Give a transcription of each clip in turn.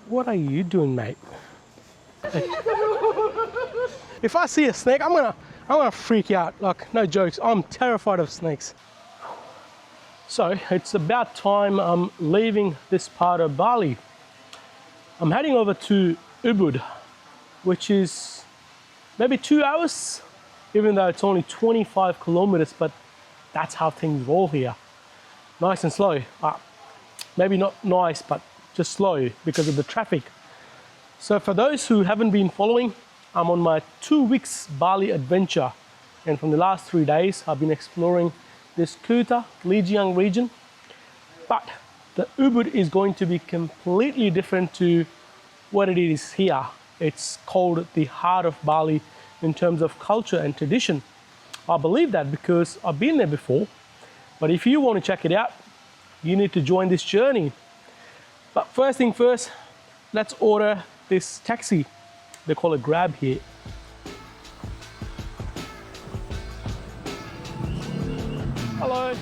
What are you doing, mate? If I see a snake, I'm gonna freak out. Like, no jokes, I'm terrified of snakes. So it's about time I'm leaving this part of Bali. I'm heading over to Ubud, which is maybe 2 hours, even though it's only 25 kilometers, but that's how things roll here. Nice and slow. Maybe not nice, but just slow because of the traffic. So for those who haven't been following, I'm on my 2 weeks Bali adventure. And from the last 3 days, I've been exploring this Kuta, Lijiang region. But the Ubud is going to be completely different to what it is here. It's called the heart of Bali in terms of culture and tradition. I believe that because I've been there before. But if you want to check it out, you need to join this journey. But first thing first, let's order this taxi. They call it Grab here. Hello.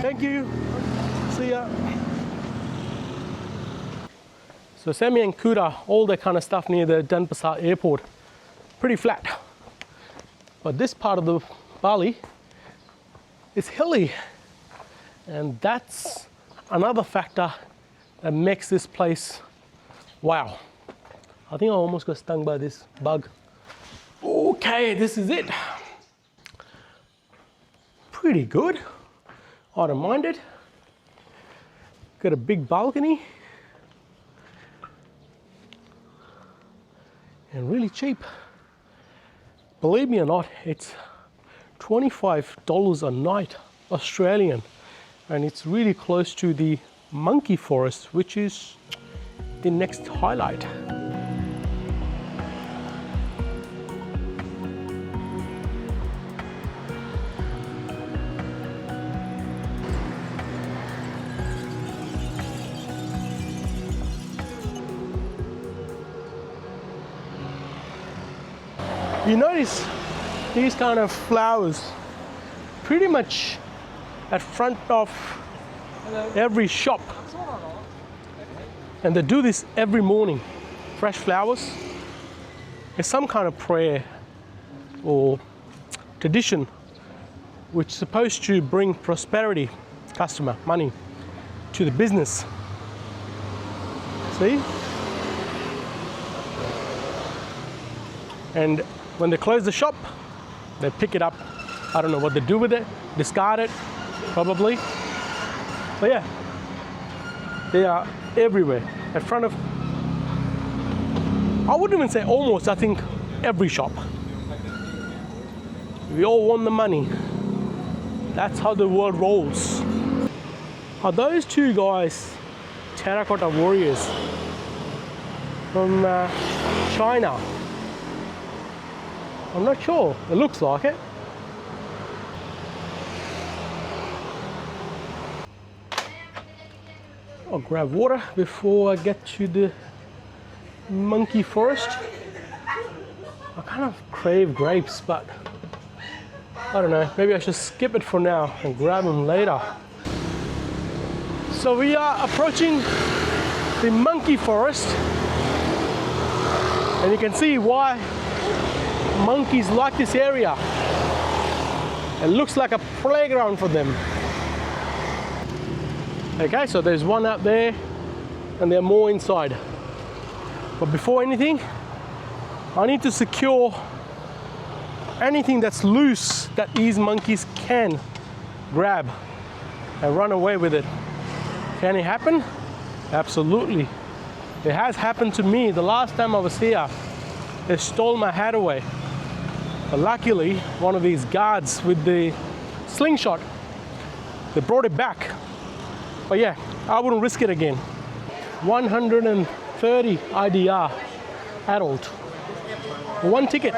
Thank you. See ya. So Semi and Kuta, all that kind of stuff near the Denpasar airport, pretty flat. But this part of the Bali is hilly. And that's another factor that makes this place wow. I think I almost got stung by this bug. Okay, this is it. Pretty good. I don't mind it. Got a big balcony. And really cheap. Believe me or not, it's $25 a night Australian. And it's really close to the monkey forest, which is the next highlight. You notice these kind of flowers pretty much at front of every shop. And they do this every morning. Fresh flowers. It's some kind of prayer or tradition which is supposed to bring prosperity, customer, money to the business. See? And when they close the shop, they pick it up. I don't know what they do with it, discard it, probably. But yeah, they are everywhere. In front of, I wouldn't even say almost, I think every shop. We all want the money. That's how the world rolls. Are those two guys terracotta warriors from China? I'm not sure. It looks like it. I'll grab water before I get to the monkey forest. I kind of crave grapes, but I don't know. Maybe I should skip it for now and grab them later. So we are approaching the monkey forest, and you can see why monkeys like this area. It looks like a playground for them. Okay, so there's one out there and there are more inside. But before anything, I need to secure anything that's loose that these monkeys can grab and run away with it. Can it happen? Absolutely. It has happened to me the last time I was here. They stole my hat away. But luckily, one of these guards with the slingshot, they brought it back. But yeah, I wouldn't risk it again. 130 IDR, adult. One ticket.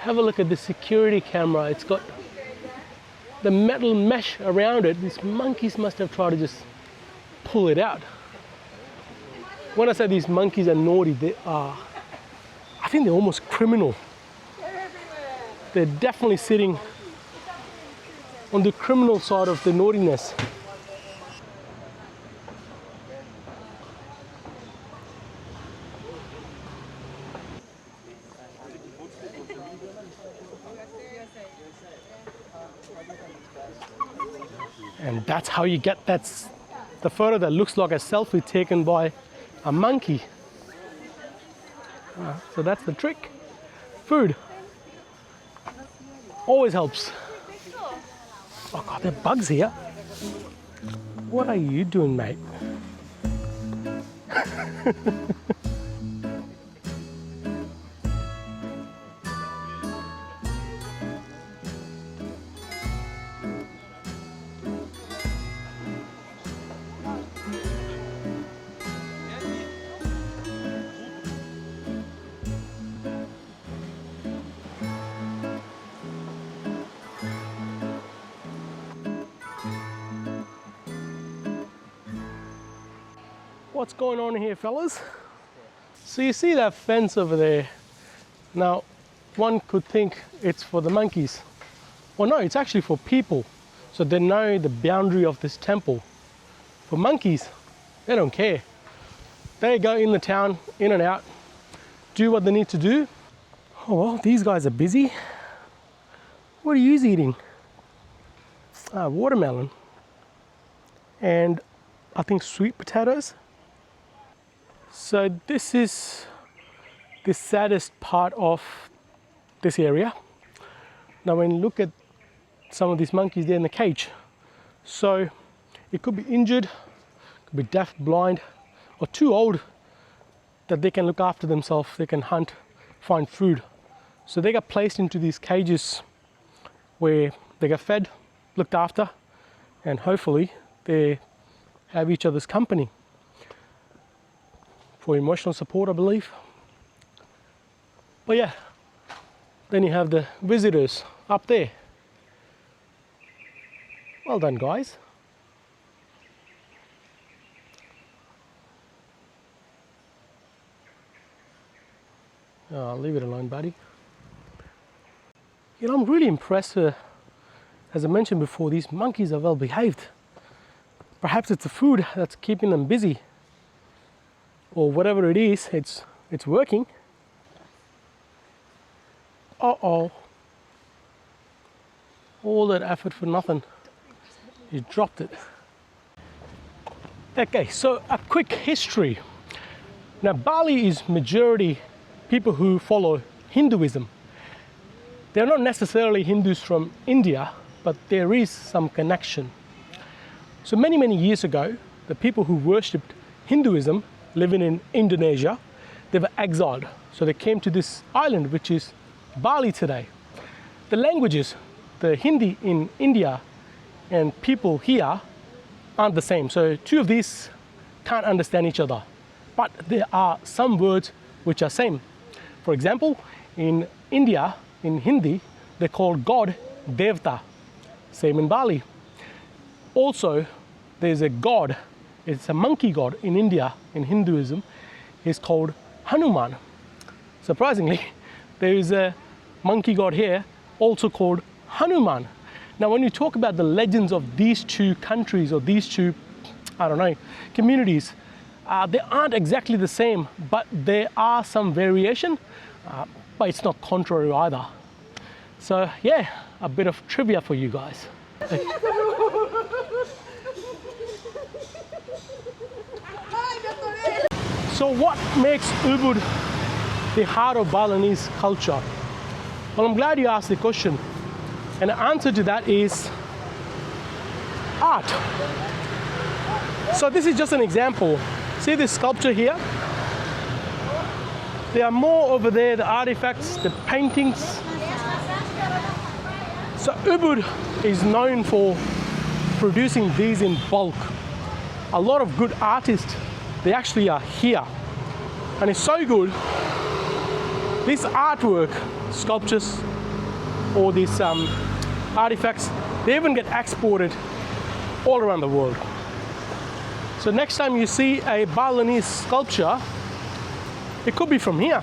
Have a look at the security camera. It's got the metal mesh around it. These monkeys must have tried to just pull it out. When I say these monkeys are naughty, they are, I think they're almost criminal. They're definitely sitting on the criminal side of the naughtiness. And that's how you get the photo that looks like a selfie taken by a monkey. So that's the trick. Food always helps. Oh God, there are bugs here. What are you doing, mate? What's going on here, fellas? So you see that fence over there? Now, one could think it's for the monkeys. Well, no, it's actually for people. So they know the boundary of this temple. For monkeys, they don't care. They go in the town, in and out, do what they need to do. Oh, well, these guys are busy. What are you eating? Watermelon. And I think sweet potatoes. So this is the saddest part of this area. Now when you look at some of these monkeys, they're in the cage. So it could be injured, could be deaf, blind, or too old that they can look after themselves, they can hunt, find food. So they get placed into these cages where they get fed, looked after, and hopefully they have each other's company. For emotional support, I believe. But yeah, then you have the visitors up there. Well done, guys. Oh, leave it alone, buddy. You know, I'm really impressed. As I mentioned before, these monkeys are well behaved. Perhaps it's the food that's keeping them busy. Or whatever it is, it's working. Uh-oh. All that effort for nothing. You dropped it. Okay, so a quick history. Now, Bali is majority people who follow Hinduism. They're not necessarily Hindus from India, but there is some connection. So many years ago, the people who worshipped Hinduism living in Indonesia, they were exiled. So they came to this island, which is Bali today. The languages, the Hindi in India and people here aren't the same. So two of these can't understand each other. But there are some words which are same. For example, in India, in Hindi, they call God Devta. Same in Bali. Also, there's a god, it's a monkey god in India, in Hinduism. He's called Hanuman. Surprisingly, there is a monkey god here, also called Hanuman. Now, when you talk about the legends of these two countries or these two, I don't know, communities, they aren't exactly the same, but there are some variation, but it's not contrary either. So yeah, a bit of trivia for you guys. So what makes Ubud the heart of Balinese culture? Well, I'm glad you asked the question. And the answer to that is art. So this is just an example. See this sculpture here? There are more over there, the artifacts, the paintings. So Ubud is known for producing these in bulk. A lot of good artists, they actually are here. And it's so good This artwork, sculptures, or these artifacts, they even get exported all around the world. So next time you see a Balinese sculpture, it could be from here.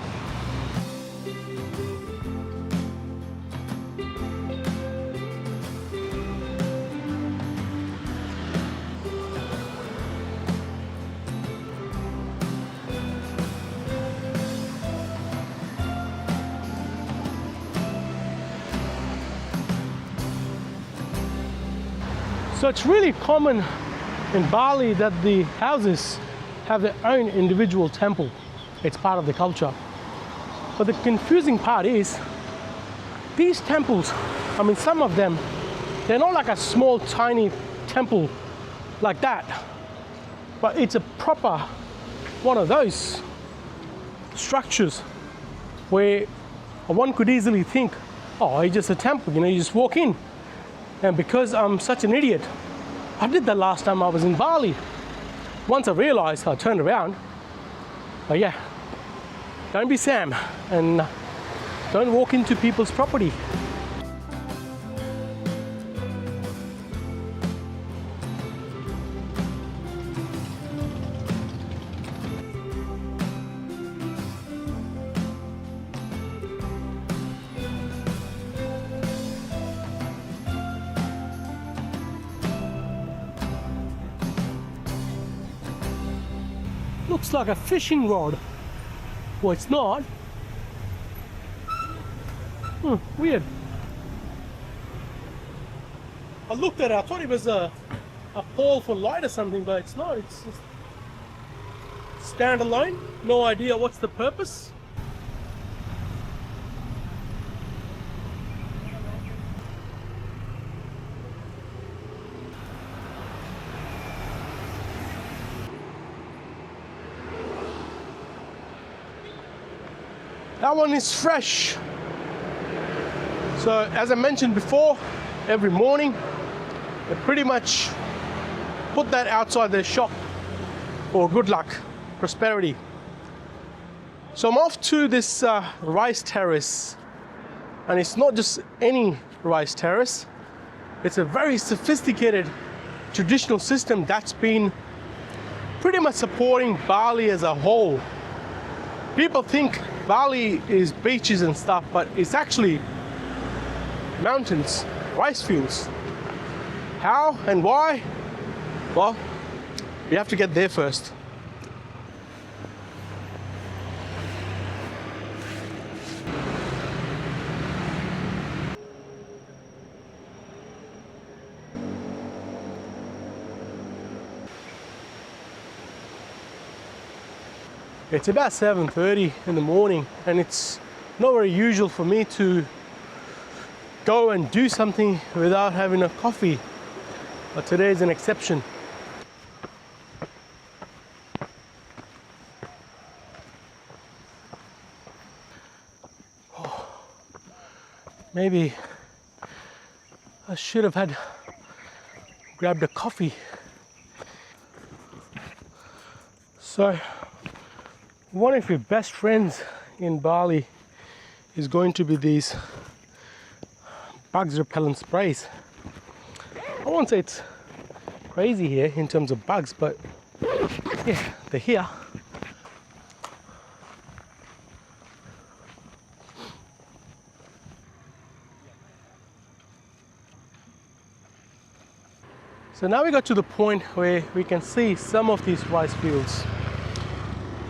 So it's really common in Bali that the houses have their own individual temple. It's part of the culture. But the confusing part is these temples, I mean, some of them, they're not like a small, tiny temple like that, but it's a proper one of those structures where one could easily think, oh, it's just a temple, you know, you just walk in. And because I'm such an idiot, I did that last time I was in Bali. Once I realized, I turned around. But yeah, don't be Sam and don't walk into people's property. Looks like a fishing rod. Well, it's not. Weird. I looked at it, I thought it was a pole for light or something, but it's not. It's just standalone. No idea what's the purpose. That one is fresh. So as I mentioned before, every morning they pretty much put that outside their shop for good luck, prosperity. So I'm off to this rice terrace, and it's not just any rice terrace. It's a very sophisticated traditional system that's been pretty much supporting Bali as a whole. People think Bali is beaches and stuff, but it's actually mountains, rice fields. How and why? Well, we have to get there first. It's about 7:30 in the morning, and it's not very usual for me to go and do something without having a coffee, but today is an exception. Maybe I should have grabbed a coffee. So one of your best friends in Bali is going to be these bugs repellent sprays. I won't say it's crazy here in terms of bugs, but yeah, they're here. So now we got to the point where we can see some of these rice fields.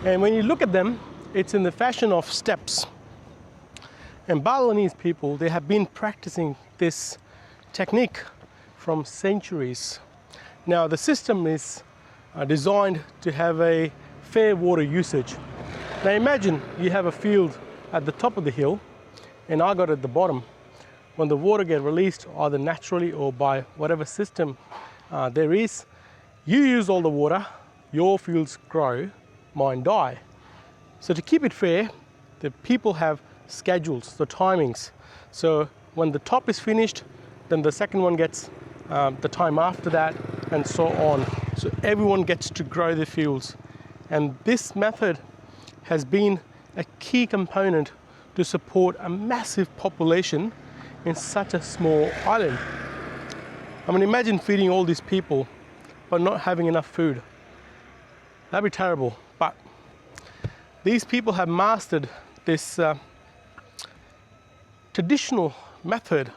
And when you look at them, it's in the fashion of steps. And Balinese people, they have been practicing this technique from centuries. Now the system is designed to have a fair water usage. Now imagine you have a field at the top of the hill and I got it at the bottom. When the water gets released, either naturally or by whatever system there is, you use all the water, your fields grow, mine die. So to keep it fair, the people have schedules, the timings. So when the top is finished, then the second one gets the time after that, and so on. So everyone gets to grow their fields. And this method has been a key component to support a massive population in such a small island. I mean, imagine feeding all these people but not having enough food. That'd be terrible. But these people have mastered this traditional method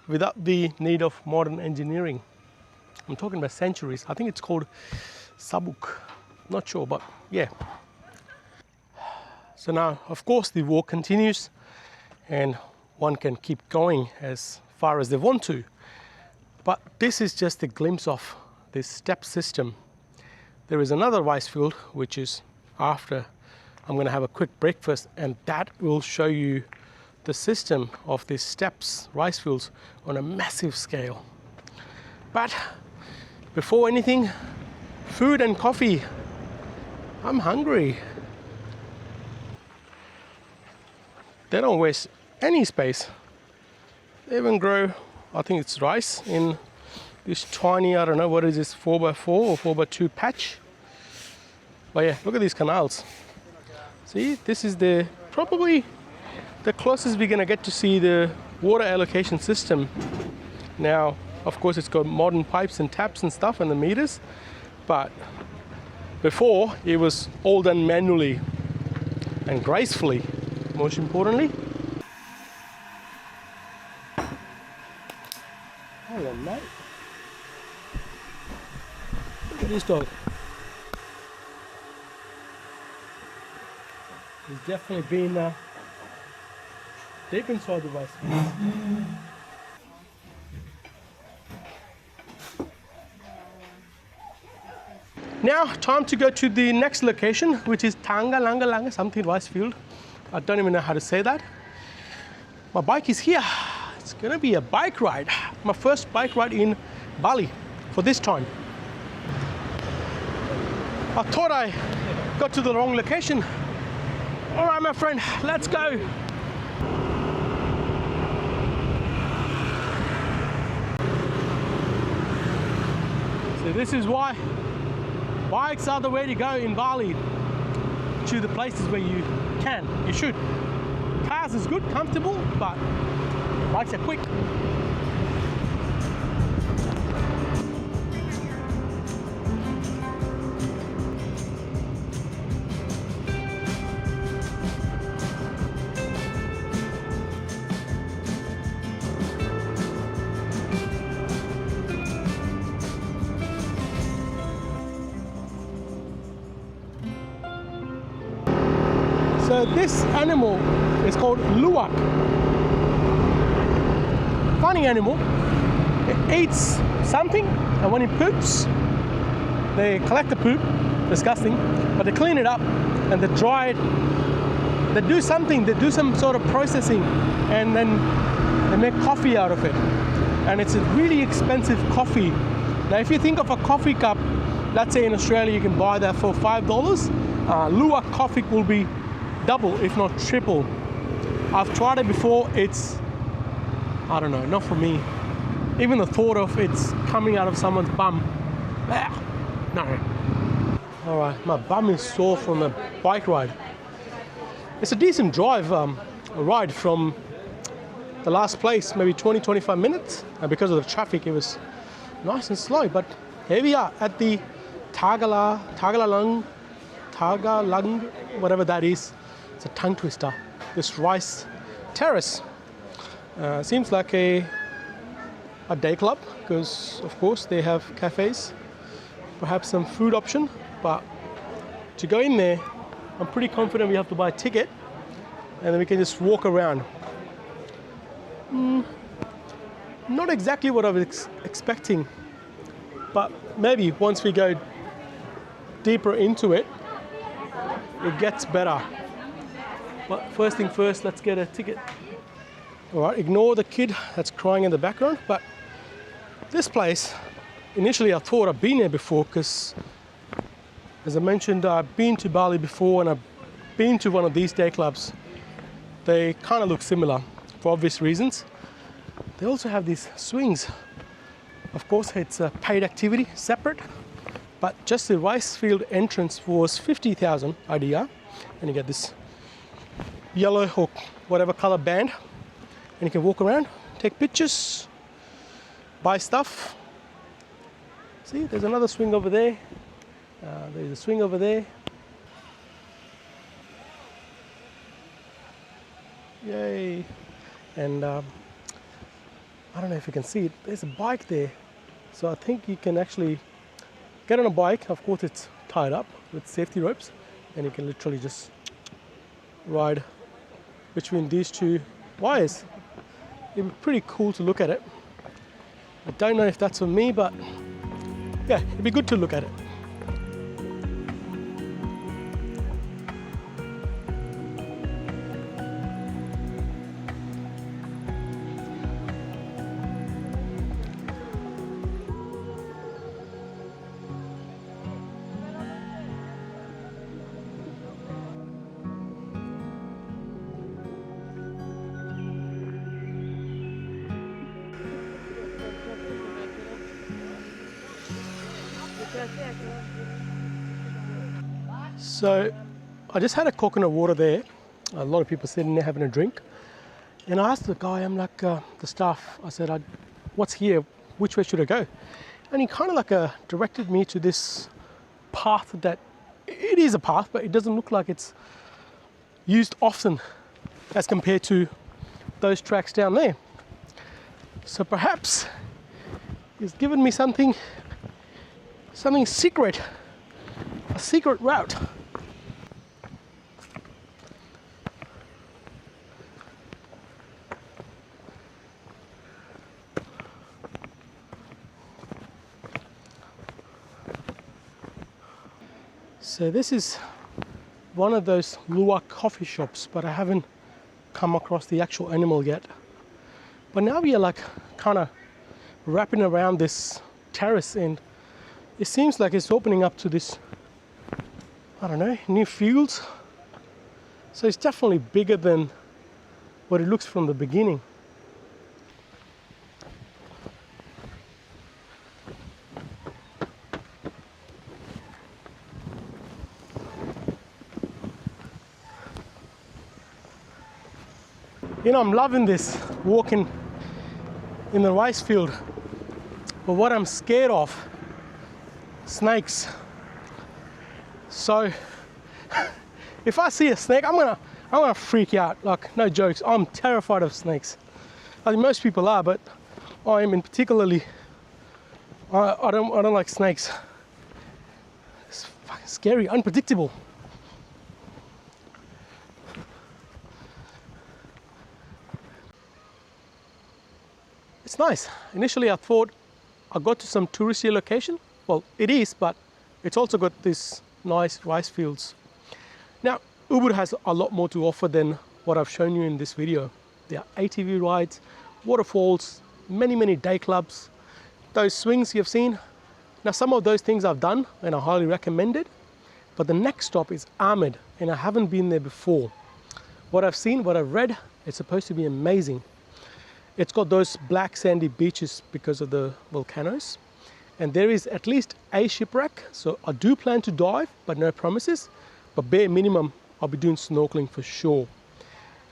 without the need of modern engineering. I'm talking about centuries. I think it's called sabuk. Not sure, but yeah. So now, of course, the walk continues and one can keep going as far as they want to. But this is just a glimpse of this step system. There is another rice field, which is after I'm going to have a quick breakfast, and that will show you the system of these steps, rice fields, on a massive scale. But before anything, food and coffee. I'm hungry. They don't waste any space. They even grow, I think it's rice, in this tiny, I don't know, what is this, 4x4 or 4x2 patch. But yeah, look at these canals. See, this is probably the closest we're gonna get to see the water allocation system. Now, of course, it's got modern pipes and taps and stuff and the meters, but before it was all done manually and gracefully, most importantly. Hello, mate. Look at this dog. He's definitely been deep inside the rice field. Now, time to go to the next location, which is Tanga something rice field. I don't even know how to say that. My bike is here. It's gonna be a bike ride. My first bike ride in Bali for this time. I thought I got to the wrong location. All right, my friend, let's go. So this is why bikes are the way to go in Bali, to the places where you should. Cars is good, comfortable, but bikes are quick. So this animal is called luwak. Funny animal. It eats something, and when it poops, they collect the poop, disgusting, but they clean it up and they dry it. They do something, they do some sort of processing, and then they make coffee out of it. And it's a really expensive coffee. Now if you think of a coffee cup, let's say in Australia you can buy that for $5, luwak coffee will be double, if not triple. I've tried it before. It's, I don't know, not for me. Even the thought of it's coming out of someone's bum, no. All right, my bum is sore from a bike ride. It's a decent drive, ride from the last place, maybe 20-25 minutes. And because of the traffic, it was nice and slow. But here we are at the Tagalang, whatever that is. It's a tongue twister. This rice terrace seems like a day club, because of course they have cafes, perhaps some food option. But to go in there, I'm pretty confident we have to buy a ticket, and then we can just walk around. Not exactly what I was expecting, but maybe once we go deeper into it, it gets better. But first thing first, let's get a ticket. All right, ignore the kid that's crying in the background. But this place, initially I thought I'd been there before, because as I mentioned, I've been to Bali before and I've been to one of these day clubs. They kind of look similar for obvious reasons. They also have these swings. Of course, it's a paid activity, separate, but just the rice field entrance was 50,000 IDR, and you get this yellow or whatever color band, and you can walk around, take pictures, buy stuff. See, there's another swing over there. There's a swing over there. Yay. And I don't know if you can see it, there's a bike there. So I think you can actually get on a bike. Of course it's tied up with safety ropes, and you can literally just ride between these two wires. It'd be pretty cool to look at it. I don't know if that's for me, but yeah, it'd be good to look at it. So I just had a coconut water there. A lot of people sitting there having a drink. And I asked the guy, I'm like, the staff, I said, what's here? Which way should I go? And he kind of like directed me to this path that, it is a path, but it doesn't look like it's used often as compared to those tracks down there. So perhaps he's given me something secret, a secret route. So this is one of those luwak coffee shops, but I haven't come across the actual animal yet. But now we are like kind of wrapping around this terrace, and it seems like it's opening up to this, I don't know, new fields. So it's definitely bigger than what it looks from the beginning. You know, I'm loving this, walking in the rice field. But what I'm scared of, snakes. So if I see a snake, I'm gonna freak out. Like, no jokes, I'm terrified of snakes. I think most people are, but I am in particularly. I don't like snakes. It's fucking scary, unpredictable. It's nice. Initially I thought I got to some touristy location. Well, it is, but it's also got these nice rice fields. Now, Ubud has a lot more to offer than what I've shown you in this video. There are ATV rides, waterfalls, many day clubs, those swings you've seen. Now, some of those things I've done and I highly recommend it. But the next stop is Ahmed, and I haven't been there before. What I've seen, what I've read, it's supposed to be amazing. It's got those black sandy beaches because of the volcanoes. And there is at least a shipwreck. So I do plan to dive, but no promises. But bare minimum, I'll be doing snorkeling for sure.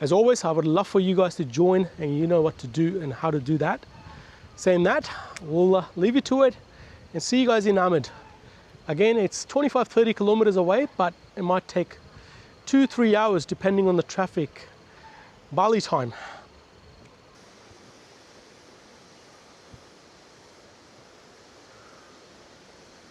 As always, I would love for you guys to join, and you know what to do and how to do that. Saying that, we'll leave you to it and see you guys in Ahmed. Again, it's 25-30 kilometers away, but it might take 2-3 hours depending on the traffic. Bali time.